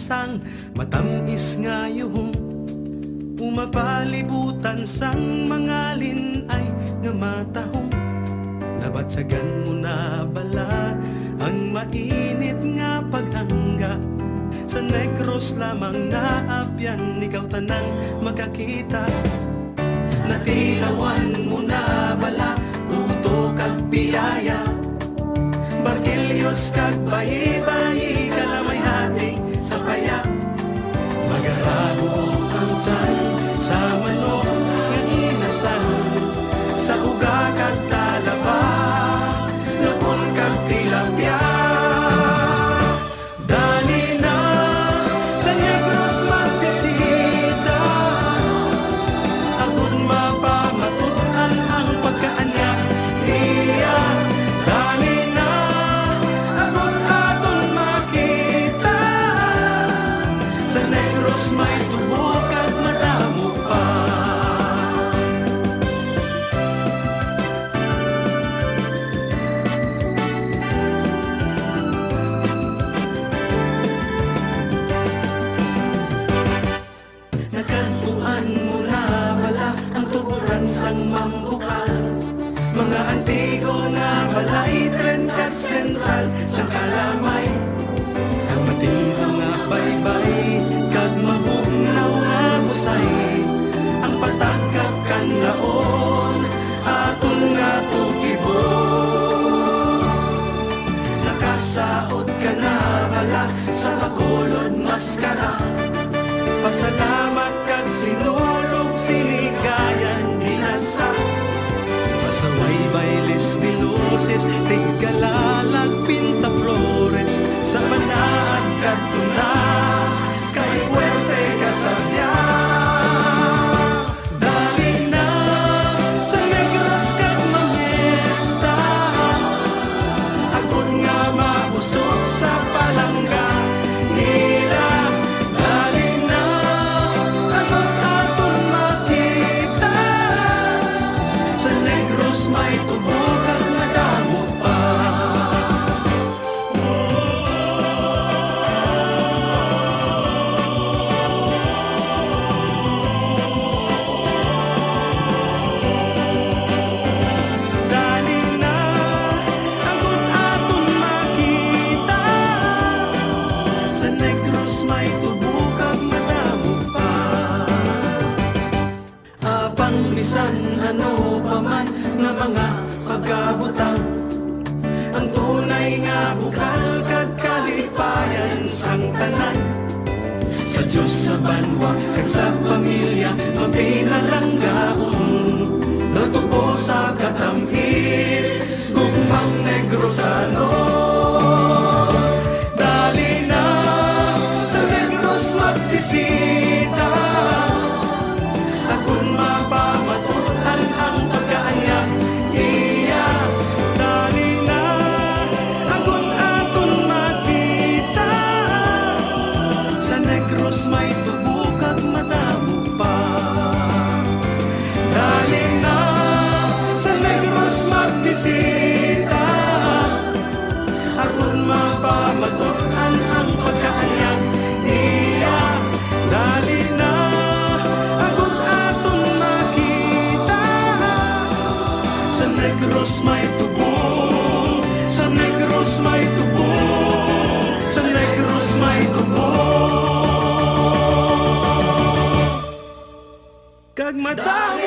sang matamis nga yuhong umapalibutan sang mangalin ay nga matahong nabatsagan mo na bala ang mainit nga paghangga sa Negros lamang naapyan ikaw tanan makakita natilawan mo na bala puto kag biyaya Barkilios kag bayi-bayi kalamay hati sa paya magararo ang tiyan sa manok nga inasan sa uga kag talaba lukon kag tilapia dali na sa Negros magbisita agud mapamatuan ang pagkaanya niya dali na agud aton makita sa Negros may tubok at madamo pa nakantuan mo na bala ang tuburan sang mambukal mga antigo nga balay tren kag sentral sang kalamay ang matino nga baybay kag mabunaw nga busay ang patag kag kanlaon aton nga tugibon nakasaot ka na bala sa Bacolod Maskara pasalamat kag sinulog sinigayan binasa pasaway bailes ni luces tigalalag pinta flores sa panaad kag tuna kay puerte ka sa dali na sa Negros kag mamiesta agud nga mabusog sa palangga nila dali na agud aton makita sa Negros may tubog at madamo pa dali na agud aton makita sa Negros may tubog at madamo pa apang bisan ano pa man nga mga pagkabutang ang tunay nga bukal kag kalipayan sang tanan sa Diyos sa banwa kag sa pamilya mapinalanggaon natubo sa katamis gugmang Negrosano dali na sa Negros magbisita agud mapamatuan ang pagkaanya iya dali na agud aton makita sa Negros may tubok at madamo pa dali na sa Negros magbisita agud mapamatuan ang pagkaanya iya dali na agud aton makita sa Negros may tubong sa Negros may tubong sa Negros may tubong kag madami